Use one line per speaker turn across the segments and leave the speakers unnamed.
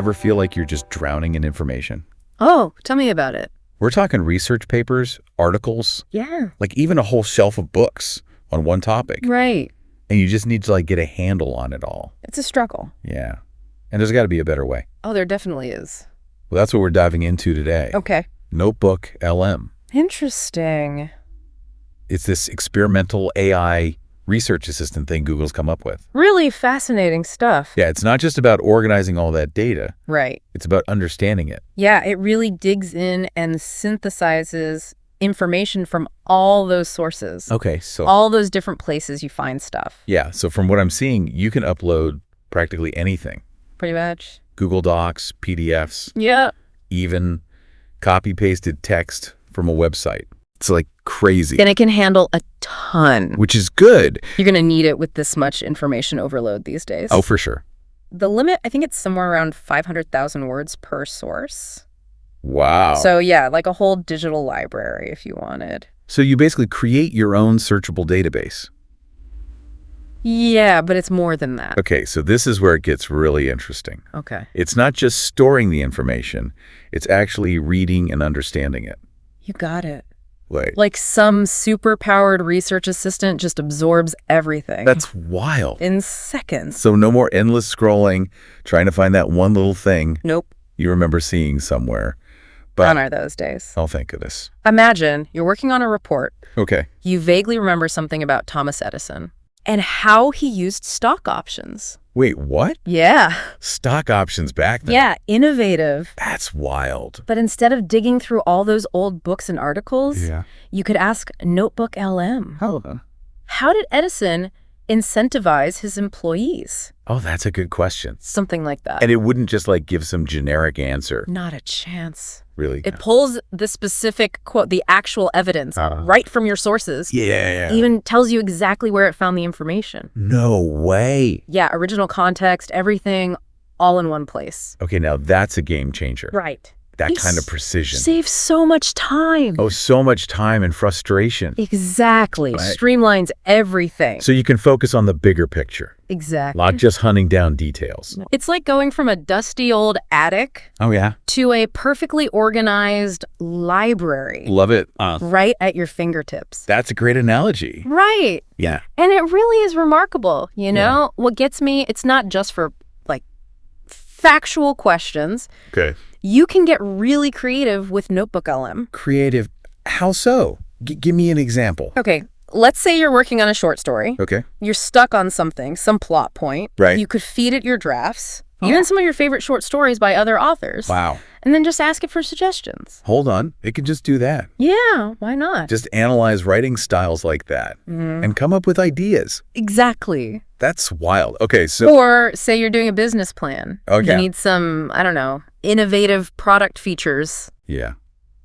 ever feel like you're just drowning in information?
Oh, tell me about it.
We're talking research papers, articles,
Yeah.
like even a whole shelf of books on one topic.
Right.
And you just need to like get a handle on it all.
It's a struggle.
Yeah. And there's got to be a better way.
Oh, there definitely is.
Well, that's what we're diving into today.
Okay.
NotebookLM.
Interesting.
It's this experimental AI research assistant thing Google's come up with.
Really fascinating stuff.
Yeah, it's not just about organizing all that data.
Right.
It's about understanding it.
Yeah, it really digs in and synthesizes information from all those sources.
Okay, so
All those different places you find stuff.
yeah, so from what I'm seeing, you can upload practically anything.
Pretty much.
Google Docs, PDFs,
Yeah.
even copy-pasted text from a website. It's like crazy,
And it can handle a ton.
which is good.
You're going to need it with this much information overload these days.
Oh, for sure.
The limit, I think it's somewhere around 500,000 words per source.
Wow.
So yeah, like a whole digital library if you wanted.
So you basically create your own searchable database.
Yeah, but it's more than that.
Okay, so this is where it gets really interesting.
Okay.
It's not just storing the information, it's actually reading and understanding it.
You got it.
Wait,
Like some super-powered research assistant just absorbs everything.
that's wild.
in seconds.
So no more endless scrolling, trying to find that one little thing
Nope.
you remember seeing somewhere.
Gone
But,
are those days.
oh, thank goodness.
Imagine you're working on a report.
Okay.
You vaguely remember something about Thomas Edison and how he used stock options.
Wait, what?
Yeah.
Stock options back then?
Yeah, innovative.
That's wild.
But instead of digging through all those old books and articles,
Yeah.
you could ask NotebookLM.
Oh.
How did Edison incentivize his employees?
Oh, that's a good question.
Something like that.
And it wouldn't just like give some generic answer,
Not a chance.
really.
It pulls the specific quote, the actual evidence right from your sources.
Yeah.
Even tells you exactly where it found the information.
No way.
Yeah, original context, everything, all in one place.
Okay, now that's a game changer.
Right.
That kind of precision.
Saves so much time.
Oh, so much time and frustration.
Exactly.
Right.
Streamlines everything.
So you can focus on the bigger picture,
Exactly.
not just hunting down details.
It's like going from a dusty old attic
Oh, yeah?
to a perfectly organized library
Love it.
right at your fingertips.
That's a great analogy.
Right.
Yeah.
And it really is remarkable, you know? What gets me, it's not just for like factual questions.
Okay.
You can get really creative with NotebookLM.
Creative. How so? Give me an example.
Okay, let's say you're working on a short story.
Okay.
You're stuck on something, some plot point.
Right.
You could feed it your drafts, even some of your favorite short stories by other authors.
Wow.
And then just ask it for suggestions.
Hold on. It can just do that.
Yeah, why not?
Just analyze writing styles like that and come up with ideas.
Exactly.
That's wild. Okay, so
Or say you're doing a business plan.
Okay.
You need some, I don't know, innovative product features.
yeah,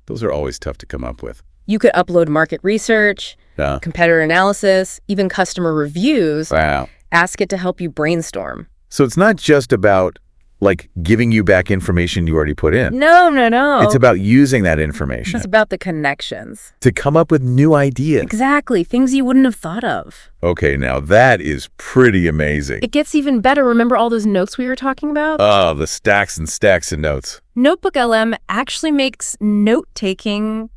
those are always tough to come up with.
You could upload market research,
Yeah.
competitor analysis, even customer reviews.
Wow.
Ask it to help you brainstorm.
So it's not just about like giving you back information you already put in.
No, no, no.
It's about using that information
It's about the connections.
to come up with new ideas.
Exactly. Things you wouldn't have thought of.
Okay, now that is pretty amazing.
It gets even better. Remember all those notes we were talking about?
Oh, the stacks and stacks of notes.
NotebookLM actually makes note-taking,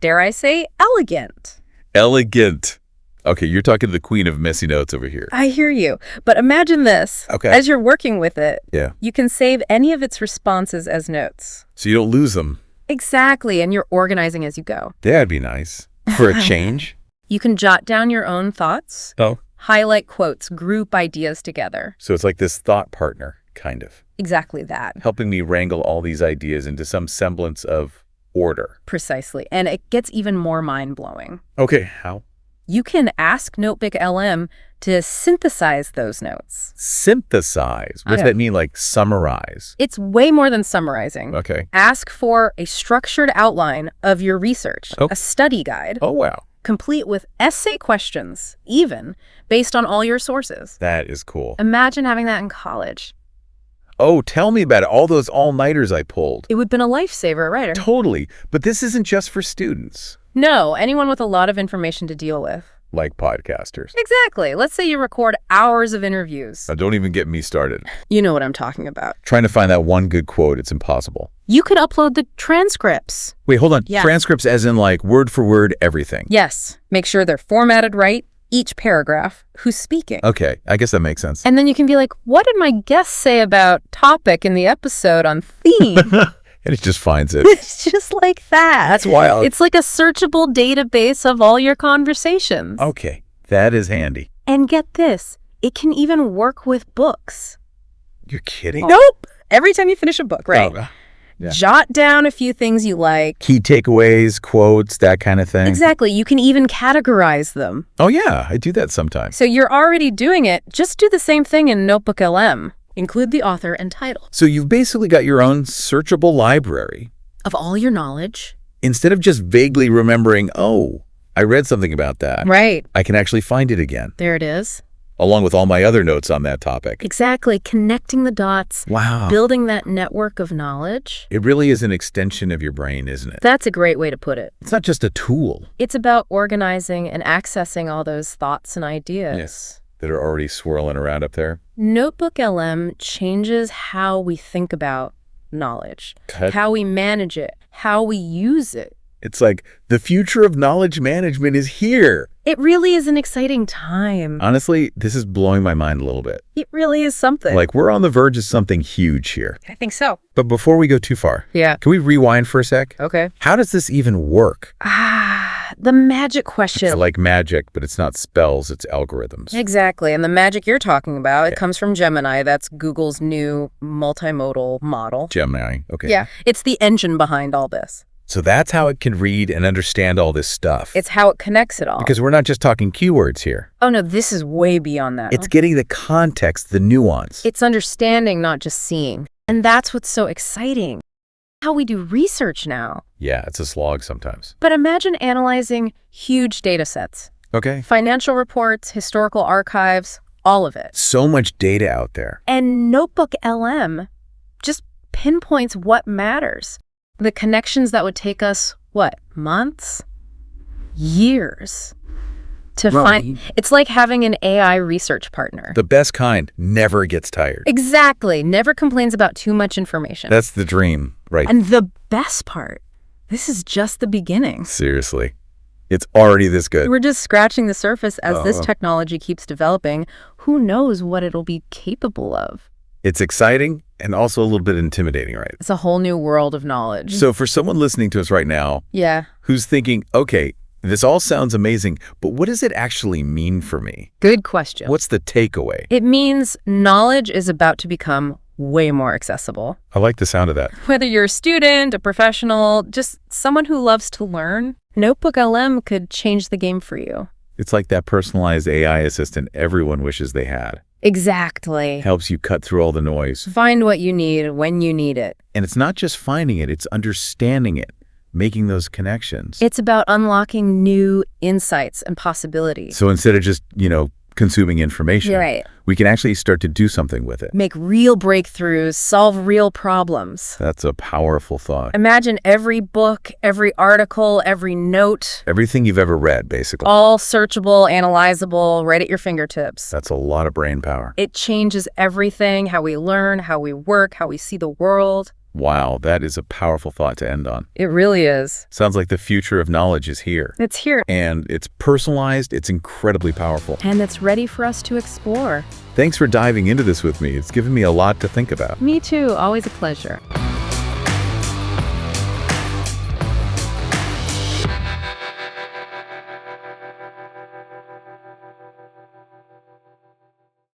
dare I say, elegant.
Elegant. Okay, you're talking to the queen of messy notes over here.
I hear you. But imagine this.
Okay.
As you're working with it,
Yeah.
you can save any of its responses as notes.
So you don't lose them.
Exactly. And you're organizing as you go.
That'd be nice. For a change.
You can jot down your own thoughts,
Oh.
highlight quotes, group ideas together.
So it's like this thought partner, kind of,
Exactly that.
helping me wrangle all these ideas into some semblance of order.
Precisely. And it gets even more mind-blowing.
Okay, how?
You can ask NotebookLM to synthesize those notes.
Synthesize. What does
Yeah.
that mean, like summarize?
It's way more than summarizing.
Okay.
Ask for a structured outline of your research,
Oh.
a study guide,
Oh, wow.
complete with essay questions, even based on all your sources.
That is cool.
Imagine having that in college.
Oh, tell me about it. All those all-nighters I pulled.
It would have been a lifesaver, right?
Totally. But this isn't just for students.
No, anyone with a lot of information to deal with.
like podcasters.
Exactly. Let's say you record hours of interviews.
Now, don't even get me started.
You know what I'm talking about.
Trying to find that one good quote, it's impossible.
You could upload the transcripts.
Wait, hold on.
Yeah.
Transcripts as in like word for word, everything.
Yes. Make sure they're formatted right, each paragraph, who's speaking.
Okay, I guess that makes sense.
And then you can be like, what did my guest say about topic in the episode on theme?
And it just finds it.
It's just like that.
That's wild.
It's like a searchable database of all your conversations.
Okay, that is handy.
And get this, it can even work with books.
You're kidding?
Nope. Every time you finish a book, right?
Oh, yeah.
Jot down a few things you like.
Key takeaways, quotes, that kind of thing.
Exactly. You can even categorize them.
Oh, yeah, I do that sometimes.
So you're already doing it. Just do the same thing in NotebookLM. Include the author and title.
So you've basically got your own searchable library.
Of all your knowledge.
Instead of just vaguely remembering, oh, I read something about that.
Right.
I can actually find it again,
There it is.
along with all my other notes on that topic.
Exactly. Connecting the dots.
Wow.
Building that network of knowledge.
It really is an extension of your brain, isn't it?
That's a great way to put it.
It's not just a tool.
It's about organizing and accessing all those thoughts and ideas.
That are already swirling around up there.
NotebookLM changes how we think about knowledge,
Cut.
how we manage it, how we use it.
It's like the future of knowledge management is here.
It really is an exciting time.
Honestly, this is blowing my mind a little bit.
It really is something.
Like we're on the verge of something huge here.
I think so.
But before we go too far,
Yeah.
can we rewind for a sec?
Okay.
How does this even work?
The magic question.
It's like magic, but it's not spells, it's algorithms.
Exactly. And the magic you're talking about, it comes from Gemini. That's Google's new multimodal model.
Gemini, okay.
Yeah. It's the engine behind all this.
So that's how it can read and understand all this stuff.
It's how it connects it all.
Because we're not just talking keywords here.
Oh, no, this is way beyond that.
It's getting the context, the nuance.
It's understanding, not just seeing. And that's what's so exciting. How we do research now.
Yeah, it's a slog sometimes.
But imagine analyzing huge data sets.
Okay.
Financial reports, historical archives, all of it.
So much data out there.
And NotebookLM just pinpoints what matters. The connections that would take us, what, months? Years to find. It's like having an AI research partner.
The best kind never gets tired.
Exactly. Never complains about too much information.
That's the dream, right?
And the best part, this is just the beginning.
Seriously. It's already this good.
We're just scratching the surface as this technology keeps developing. Who knows what it'll be capable of?
It's exciting and also a little bit intimidating, right?
It's a whole new world of knowledge.
So for someone listening to us right now
Yeah.
who's thinking, okay, this all sounds amazing, but what does it actually mean for me?
Good question.
What's the takeaway?
It means knowledge is about to become way more accessible.
I like the sound of that.
Whether you're a student, a professional, just someone who loves to learn, NotebookLM could change the game for you.
It's like that personalized AI assistant everyone wishes they had.
Exactly.
Helps you cut through all the noise.
Find what you need when you need it.
And it's not just finding it, it's understanding it, making those connections.
It's about unlocking new insights and possibilities.
So instead of just, consuming information,
You're right.
we can actually start to do something with it.
Make real breakthroughs, solve real problems.
That's a powerful thought.
Imagine every book, every article, every note,
Everything you've ever read, basically.
all searchable, analyzable, right at your fingertips.
That's a lot of brain power.
It changes everything, how we learn, how we work, how we see the world.
Wow, that is a powerful thought to end on.
It really is.
Sounds like the future of knowledge is here.
It's here.
And it's personalized, it's incredibly powerful.
And it's ready for us to explore.
Thanks for diving into this with me. It's given me a lot to think about.
Me too. Always a pleasure.